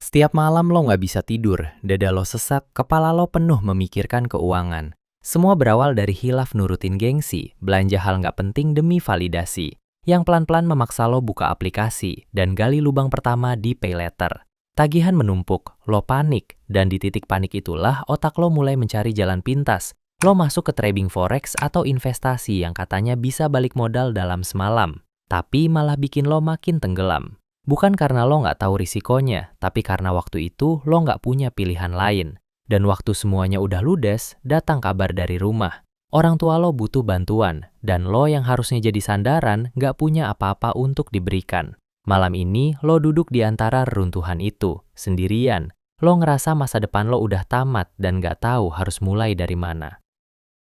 Setiap malam lo nggak bisa tidur, dada lo sesak, kepala lo penuh memikirkan keuangan. Semua berawal dari hilaf nurutin gengsi, belanja hal nggak penting demi validasi, yang pelan-pelan memaksa lo buka aplikasi dan gali lubang pertama di pay later. Tagihan menumpuk, lo panik, dan di titik panik itulah otak lo mulai mencari jalan pintas. Lo masuk ke trading forex atau investasi yang katanya bisa balik modal dalam semalam, tapi malah bikin lo makin tenggelam. Bukan karena lo nggak tahu risikonya, tapi karena waktu itu lo nggak punya pilihan lain. Dan waktu semuanya udah ludes, datang kabar dari rumah. Orang tua lo butuh bantuan, dan lo yang harusnya jadi sandaran nggak punya apa-apa untuk diberikan. Malam ini lo duduk di antara reruntuhan itu, sendirian. Lo ngerasa masa depan lo udah tamat dan nggak tahu harus mulai dari mana.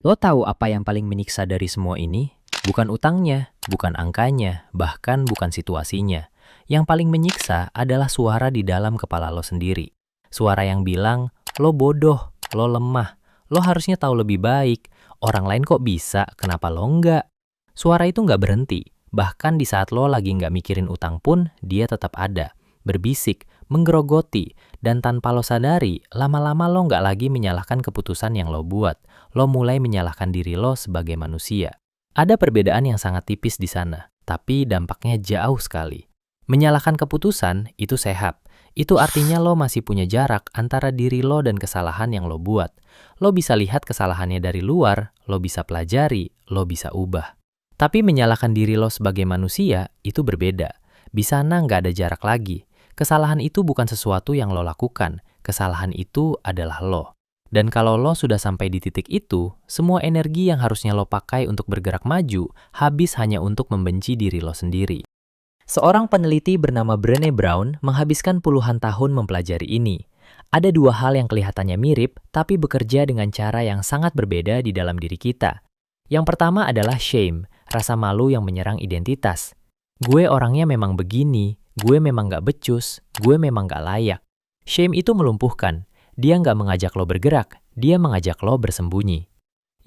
Lo tahu apa yang paling menyiksa dari semua ini? Bukan utangnya, bukan angkanya, bahkan bukan situasinya. Yang paling menyiksa adalah suara di dalam kepala lo sendiri. Suara yang bilang, lo bodoh, lo lemah, lo harusnya tahu lebih baik. Orang lain kok bisa, kenapa lo enggak? Suara itu nggak berhenti. Bahkan di saat lo lagi nggak mikirin utang pun, dia tetap ada. Berbisik, menggerogoti, dan tanpa lo sadari, lama-lama lo nggak lagi menyalahkan keputusan yang lo buat. Lo mulai menyalahkan diri lo sebagai manusia. Ada perbedaan yang sangat tipis di sana, tapi dampaknya jauh sekali. Menyalahkan keputusan itu sehat. Itu artinya lo masih punya jarak antara diri lo dan kesalahan yang lo buat. Lo bisa lihat kesalahannya dari luar, lo bisa pelajari, lo bisa ubah. Tapi menyalahkan diri lo sebagai manusia itu berbeda. Di sana nggak ada jarak lagi. Kesalahan itu bukan sesuatu yang lo lakukan. Kesalahan itu adalah lo. Dan kalau lo sudah sampai di titik itu, semua energi yang harusnya lo pakai untuk bergerak maju, habis hanya untuk membenci diri lo sendiri. Seorang peneliti bernama Brené Brown menghabiskan puluhan tahun mempelajari ini. Ada dua hal yang kelihatannya mirip, tapi bekerja dengan cara yang sangat berbeda di dalam diri kita. Yang pertama adalah shame, rasa malu yang menyerang identitas. Gue orangnya memang begini, gue memang gak becus, gue memang gak layak. Shame itu melumpuhkan. Dia nggak mengajak lo bergerak, dia mengajak lo bersembunyi.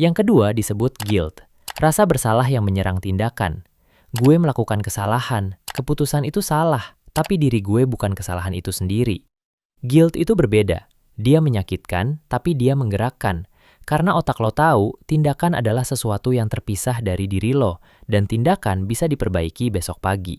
Yang kedua disebut guilt, rasa bersalah yang menyerang tindakan. Gue melakukan kesalahan, keputusan itu salah, tapi diri gue bukan kesalahan itu sendiri. Guilt itu berbeda, dia menyakitkan, tapi dia menggerakkan. Karena otak lo tahu, tindakan adalah sesuatu yang terpisah dari diri lo, dan tindakan bisa diperbaiki besok pagi.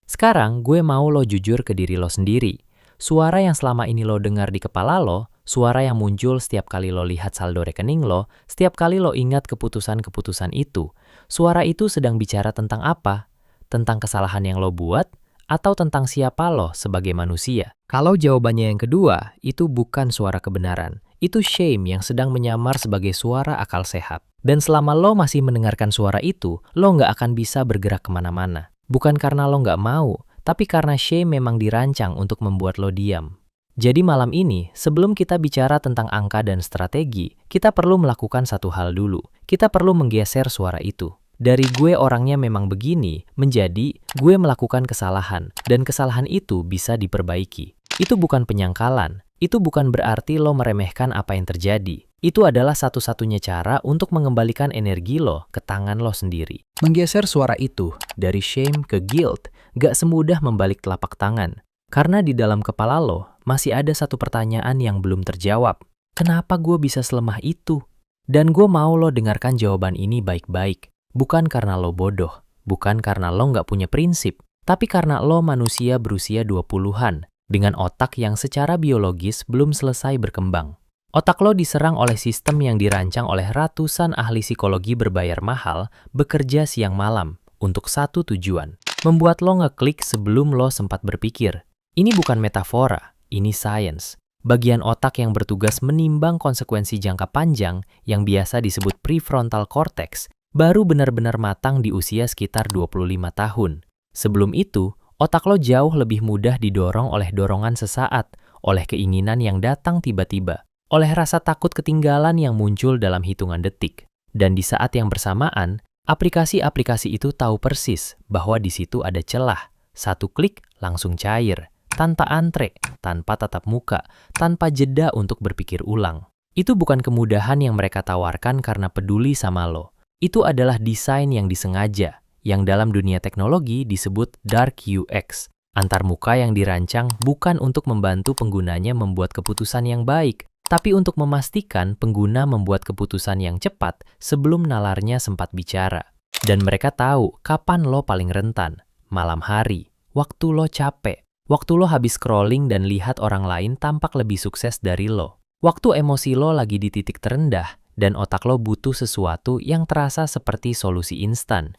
Sekarang gue mau lo jujur ke diri lo sendiri. Suara yang selama ini lo dengar di kepala lo, suara yang muncul setiap kali lo lihat saldo rekening lo, setiap kali lo ingat keputusan-keputusan itu. Suara itu sedang bicara tentang apa? Tentang kesalahan yang lo buat? Atau tentang siapa lo sebagai manusia? Kalau jawabannya yang kedua, itu bukan suara kebenaran. Itu shame yang sedang menyamar sebagai suara akal sehat. Dan selama lo masih mendengarkan suara itu, lo nggak akan bisa bergerak kemana-mana. Bukan karena lo nggak mau, tapi karena shame memang dirancang untuk membuat lo diam. Jadi malam ini, sebelum kita bicara tentang angka dan strategi, kita perlu melakukan satu hal dulu. Kita perlu menggeser suara itu. Dari gue orangnya memang begini, menjadi gue melakukan kesalahan, dan kesalahan itu bisa diperbaiki. Itu bukan penyangkalan. Itu bukan berarti lo meremehkan apa yang terjadi. Itu adalah satu-satunya cara untuk mengembalikan energi lo ke tangan lo sendiri. Menggeser suara itu dari shame ke guilt gak semudah membalik telapak tangan. Karena di dalam kepala lo masih ada satu pertanyaan yang belum terjawab. Kenapa gue bisa selemah itu? Dan gue mau lo dengarkan jawaban ini baik-baik. Bukan karena lo bodoh, bukan karena lo gak punya prinsip, tapi karena lo manusia berusia 20-an dengan otak yang secara biologis belum selesai berkembang. Otak lo diserang oleh sistem yang dirancang oleh ratusan ahli psikologi berbayar mahal bekerja siang malam untuk satu tujuan. Membuat lo ngeklik sebelum lo sempat berpikir. Ini bukan metafora, ini sains. Bagian otak yang bertugas menimbang konsekuensi jangka panjang yang biasa disebut prefrontal cortex baru benar-benar matang di usia sekitar 25 tahun. Sebelum itu, otak lo jauh lebih mudah didorong oleh dorongan sesaat, oleh keinginan yang datang tiba-tiba, oleh rasa takut ketinggalan yang muncul dalam hitungan detik. Dan di saat yang bersamaan, aplikasi-aplikasi itu tahu persis bahwa di situ ada celah. Satu klik langsung cair, tanpa antre, tanpa tatap muka, tanpa jeda untuk berpikir ulang. Itu bukan kemudahan yang mereka tawarkan karena peduli sama lo. Itu adalah desain yang disengaja, yang dalam dunia teknologi disebut dark UX. Antarmuka yang dirancang bukan untuk membantu penggunanya membuat keputusan yang baik, tapi untuk memastikan pengguna membuat keputusan yang cepat sebelum nalarnya sempat bicara. Dan mereka tahu kapan lo paling rentan. Malam hari, waktu lo capek, waktu lo habis scrolling dan lihat orang lain tampak lebih sukses dari lo. Waktu emosi lo lagi di titik terendah dan otak lo butuh sesuatu yang terasa seperti solusi instan.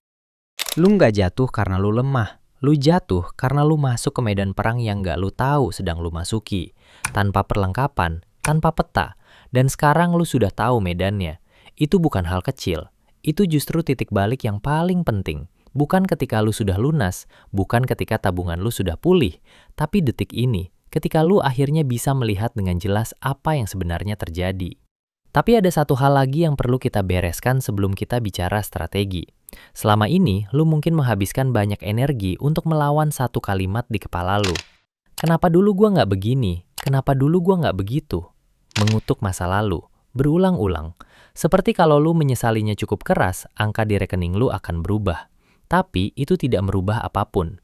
Lu nggak jatuh karena lu lemah. Lu jatuh karena lu masuk ke medan perang yang nggak lu tahu sedang lu masuki. Tanpa perlengkapan, tanpa peta, dan sekarang lu sudah tahu medannya. Itu bukan hal kecil. Itu justru titik balik yang paling penting. Bukan ketika lu sudah lunas, bukan ketika tabungan lu sudah pulih, tapi detik ini, ketika lu akhirnya bisa melihat dengan jelas apa yang sebenarnya terjadi. Tapi ada satu hal lagi yang perlu kita bereskan sebelum kita bicara strategi. Selama ini, lu mungkin menghabiskan banyak energi untuk melawan satu kalimat di kepala lu. Kenapa dulu gua nggak begini? Kenapa dulu gua nggak begitu? Mengutuk masa lalu, berulang-ulang. Seperti kalau lu menyesalinya cukup keras, angka di rekening lu akan berubah. Tapi itu tidak merubah apapun.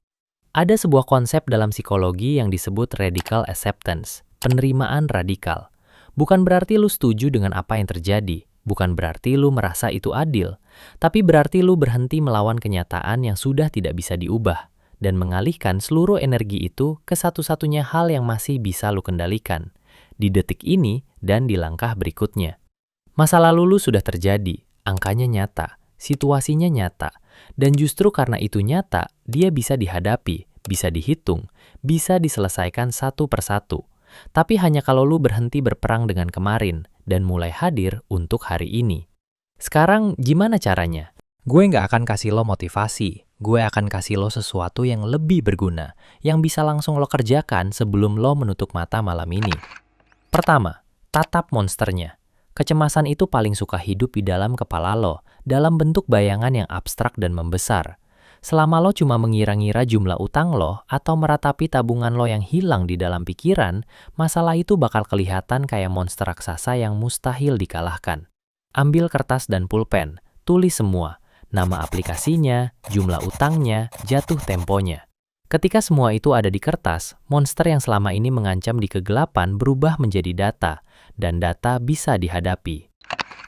Ada sebuah konsep dalam psikologi yang disebut radical acceptance, penerimaan radikal. Bukan berarti lu setuju dengan apa yang terjadi, bukan berarti lu merasa itu adil, tapi berarti lu berhenti melawan kenyataan yang sudah tidak bisa diubah, dan mengalihkan seluruh energi itu ke satu-satunya hal yang masih bisa lu kendalikan, di detik ini dan di langkah berikutnya. Masa lalu lu sudah terjadi, angkanya nyata, situasinya nyata, dan justru karena itu nyata, dia bisa dihadapi, bisa dihitung, bisa diselesaikan satu persatu. Tapi hanya kalau lu berhenti berperang dengan kemarin dan mulai hadir untuk hari ini. Sekarang gimana caranya? Gue nggak akan kasih lo motivasi. Gue akan kasih lo sesuatu yang lebih berguna, yang bisa langsung lo kerjakan sebelum lo menutup mata malam ini. Pertama, tatap monsternya. Kecemasan itu paling suka hidup di dalam kepala lo, dalam bentuk bayangan yang abstrak dan membesar. Selama lo cuma mengira-ngira jumlah utang lo atau meratapi tabungan lo yang hilang di dalam pikiran, masalah itu bakal kelihatan kayak monster raksasa yang mustahil dikalahkan. Ambil kertas dan pulpen, tulis semua, nama aplikasinya, jumlah utangnya, jatuh temponya. Ketika semua itu ada di kertas, monster yang selama ini mengancam di kegelapan berubah menjadi data, dan data bisa dihadapi.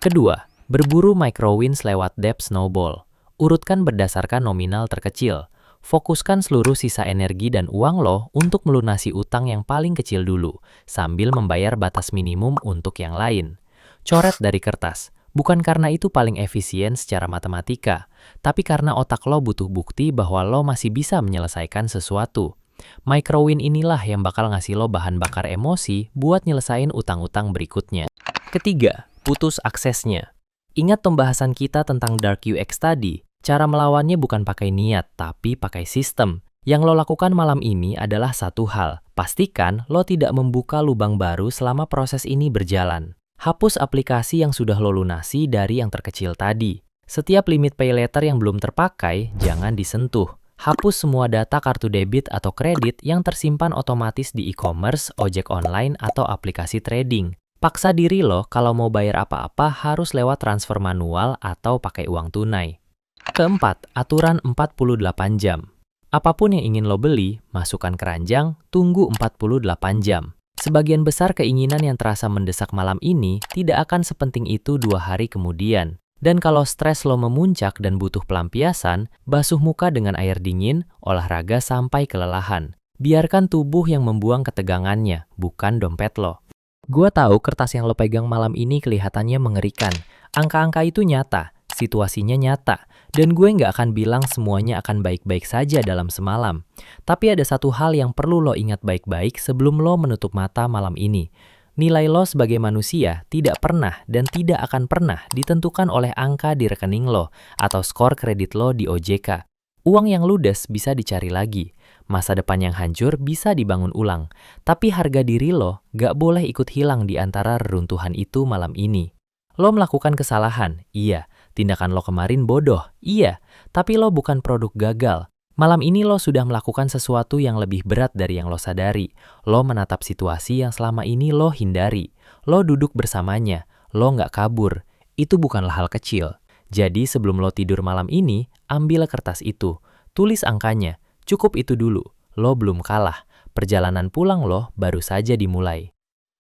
Kedua, berburu microwins lewat debt snowball. Urutkan berdasarkan nominal terkecil. Fokuskan seluruh sisa energi dan uang lo untuk melunasi utang yang paling kecil dulu, sambil membayar batas minimum untuk yang lain. Coret dari kertas, bukan karena itu paling efisien secara matematika, tapi karena otak lo butuh bukti bahwa lo masih bisa menyelesaikan sesuatu. Microwin inilah yang bakal ngasih lo bahan bakar emosi buat nyelesain utang-utang berikutnya. Ketiga, putus aksesnya. Ingat pembahasan kita tentang Dark UX tadi? Cara melawannya bukan pakai niat, tapi pakai sistem. Yang lo lakukan malam ini adalah satu hal. Pastikan lo tidak membuka lubang baru selama proses ini berjalan. Hapus aplikasi yang sudah lo lunasi dari yang terkecil tadi. Setiap limit pay later yang belum terpakai, jangan disentuh. Hapus semua data kartu debit atau kredit yang tersimpan otomatis di e-commerce, ojek online, atau aplikasi trading. Paksa diri lo kalau mau bayar apa-apa harus lewat transfer manual atau pakai uang tunai. Keempat, aturan 48 jam. Apapun yang ingin lo beli, masukkan keranjang, tunggu 48 jam. Sebagian besar keinginan yang terasa mendesak malam ini tidak akan sepenting itu 2 hari kemudian. Dan kalau stres lo memuncak dan butuh pelampiasan, basuh muka dengan air dingin, olahraga sampai kelelahan. Biarkan tubuh yang membuang ketegangannya, bukan dompet lo. Gua tahu kertas yang lo pegang malam ini kelihatannya mengerikan. Angka-angka itu nyata, situasinya nyata, dan gue nggak akan bilang semuanya akan baik-baik saja dalam semalam. Tapi ada satu hal yang perlu lo ingat baik-baik sebelum lo menutup mata malam ini. Nilai lo sebagai manusia tidak pernah dan tidak akan pernah ditentukan oleh angka di rekening lo atau skor kredit lo di OJK. Uang yang ludes bisa dicari lagi. Masa depan yang hancur bisa dibangun ulang. Tapi harga diri lo nggak boleh ikut hilang di antara reruntuhan itu malam ini. Lo melakukan kesalahan, iya. Tindakan lo kemarin bodoh, iya. Tapi lo bukan produk gagal. Malam ini lo sudah melakukan sesuatu yang lebih berat dari yang lo sadari. Lo menatap situasi yang selama ini lo hindari. Lo duduk bersamanya. Lo nggak kabur. Itu bukanlah hal kecil. Jadi sebelum lo tidur malam ini, ambil kertas itu. Tulis angkanya. Cukup itu dulu. lo belum kalah. Perjalanan pulang lo baru saja dimulai.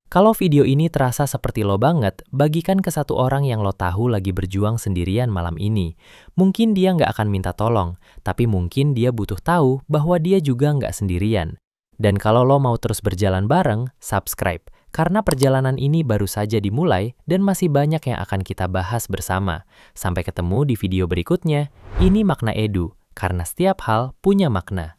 Kalau video ini terasa seperti lo banget, bagikan ke satu orang yang lo tahu lagi berjuang sendirian malam ini. Mungkin dia nggak akan minta tolong, tapi mungkin dia butuh tahu bahwa dia juga nggak sendirian. Dan kalau lo mau terus berjalan bareng, subscribe. Karena perjalanan ini baru saja dimulai dan masih banyak yang akan kita bahas bersama. Sampai ketemu di video berikutnya. Ini Makna Edu, karena setiap hal punya makna.